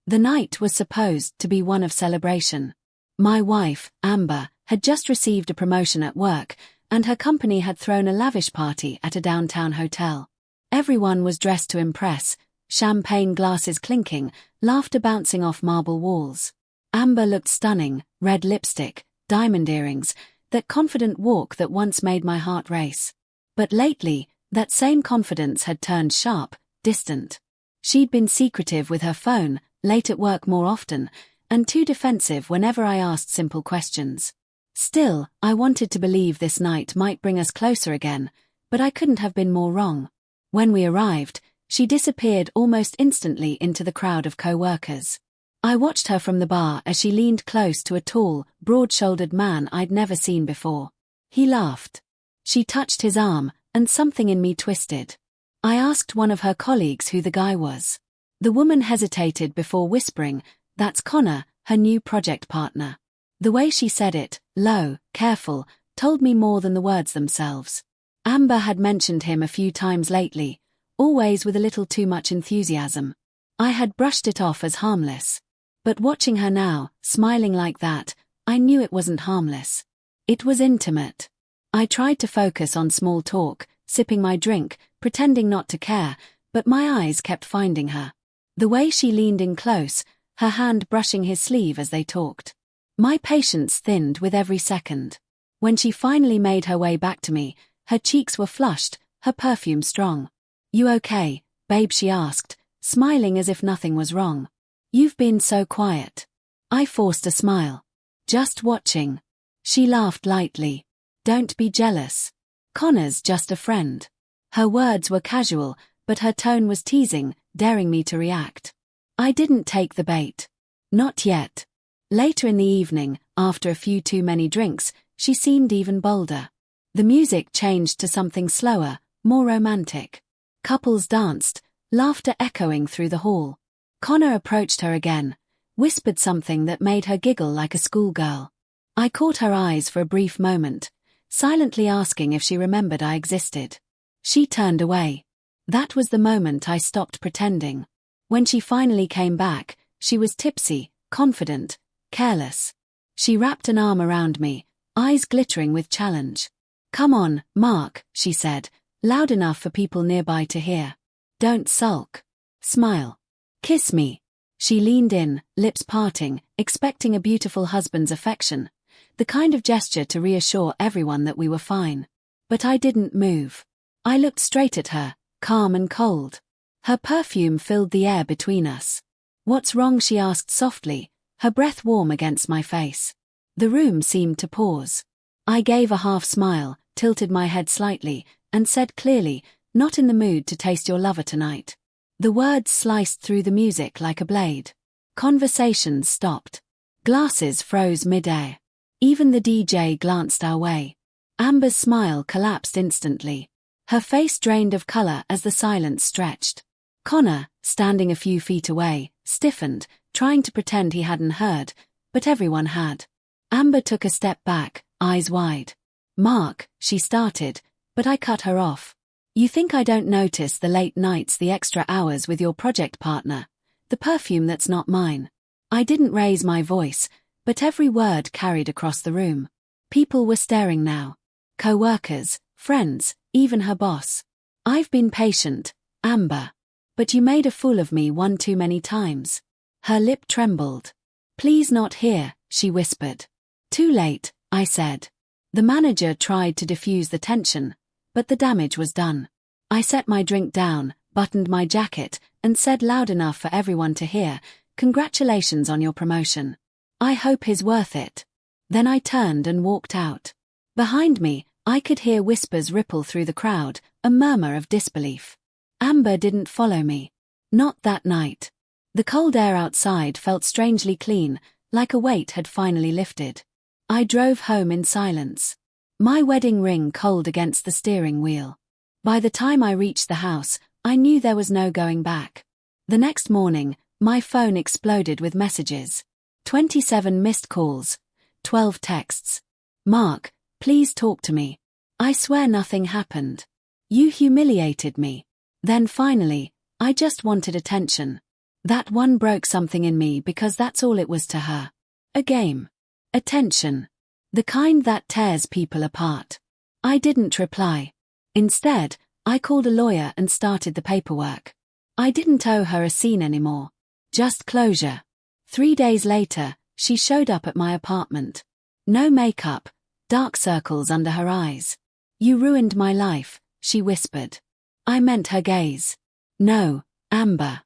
The night was supposed to be one of celebration. My wife, Amber, had just received a promotion at work, and her company had thrown a lavish party at a downtown hotel. Everyone was dressed to impress, champagne glasses clinking, laughter bouncing off marble walls. Amber looked stunning, red lipstick, diamond earrings, that confident walk that once made my heart race. But lately, that same confidence had turned sharp, distant. She'd been secretive with her phone, late at work more often, and too defensive whenever I asked simple questions. Still, I wanted to believe this night might bring us closer again, but I couldn't have been more wrong. When we arrived, she disappeared almost instantly into the crowd of co-workers. I watched her from the bar as she leaned close to a tall, broad-shouldered man I'd never seen before. He laughed. She touched his arm, and something in me twisted. I asked one of her colleagues who the guy was. The woman hesitated before whispering, "That's Connor, her new project partner." The way she said it, low, careful, told me more than the words themselves. Amber had mentioned him a few times lately, always with a little too much enthusiasm. I had brushed it off as harmless. But watching her now, smiling like that, I knew it wasn't harmless. It was intimate. I tried to focus on small talk, sipping my drink, pretending not to care, but my eyes kept finding her. The way she leaned in close, her hand brushing his sleeve as they talked. My patience thinned with every second. When she finally made her way back to me, her cheeks were flushed, her perfume strong. "You okay, babe?" she asked, smiling as if nothing was wrong. "You've been so quiet." I forced a smile. "Just watching." She laughed lightly. "Don't be jealous. Connor's just a friend." Her words were casual, but her tone was teasing, daring me to react. I didn't take the bait. Not yet. Later in the evening, after a few too many drinks, she seemed even bolder. The music changed to something slower, more romantic. Couples danced, laughter echoing through the hall. Connor approached her again, whispered something that made her giggle like a schoolgirl. I caught her eyes for a brief moment, silently asking if she remembered I existed. She turned away. That was the moment I stopped pretending. When she finally came back, she was tipsy, confident, careless. She wrapped an arm around me, eyes glittering with challenge. "Come on, Mark," she said, loud enough for people nearby to hear. "Don't sulk. Smile. Kiss me." She leaned in, lips parting, expecting a beautiful husband's affection, the kind of gesture to reassure everyone that we were fine. But I didn't move. I looked straight at her, calm and cold. Her perfume filled the air between us. "What's wrong?" she asked softly, her breath warm against my face. The room seemed to pause. I gave a half smile, tilted my head slightly, and said clearly, "Not in the mood to taste your lover tonight." The words sliced through the music like a blade. Conversations stopped. Glasses froze mid-air. Even the DJ glanced our way. Amber's smile collapsed instantly. Her face drained of color as the silence stretched. Connor, standing a few feet away, stiffened, trying to pretend he hadn't heard, but everyone had. Amber took a step back, eyes wide. "Mark," she started, but I cut her off. "You think I don't notice the late nights, the extra hours with your project partner, the perfume that's not mine?" I didn't raise my voice, but every word carried across the room. People were staring now. Co-workers, friends, even her boss. "I've been patient, Amber. But you made a fool of me one too many times." Her lip trembled. "Please not here," she whispered. "Too late," I said. The manager tried to diffuse the tension, but the damage was done. I set my drink down, buttoned my jacket, and said loud enough for everyone to hear, "Congratulations on your promotion. I hope he's worth it." Then I turned and walked out. Behind me, I could hear whispers ripple through the crowd, a murmur of disbelief. Amber didn't follow me. Not that night. The cold air outside felt strangely clean, like a weight had finally lifted. I drove home in silence. My wedding ring cold against the steering wheel. By the time I reached the house, I knew there was no going back. The next morning, my phone exploded with messages. 27 missed calls. 12 texts. "Mark, please talk to me. I swear nothing happened. You humiliated me." Then finally, "I just wanted attention." That one broke something in me because that's all it was to her. A game. Attention. The kind that tears people apart. I didn't reply. Instead, I called a lawyer and started the paperwork. I didn't owe her a scene anymore. Just closure. 3 days later, she showed up at my apartment. No makeup, dark circles under her eyes. "You ruined my life," she whispered. I meant her gaze. "No, Amber.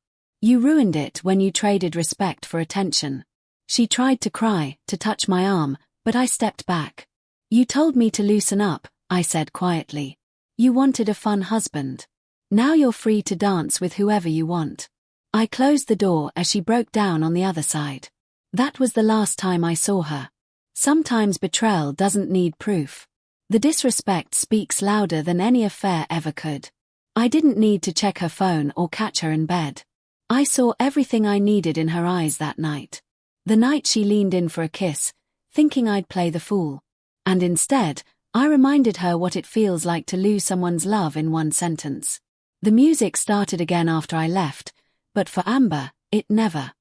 You ruined it when you traded respect for attention." She tried to cry, to touch my arm, but I stepped back. "You told me to loosen up," I said quietly. "You wanted a fun husband. Now you're free to dance with whoever you want." I closed the door as she broke down on the other side. That was the last time I saw her. Sometimes betrayal doesn't need proof. The disrespect speaks louder than any affair ever could. I didn't need to check her phone or catch her in bed. I saw everything I needed in her eyes that night. The night she leaned in for a kiss, thinking I'd play the fool. And instead, I reminded her what it feels like to lose someone's love in one sentence. The music started again after I left, but for Amber, it never.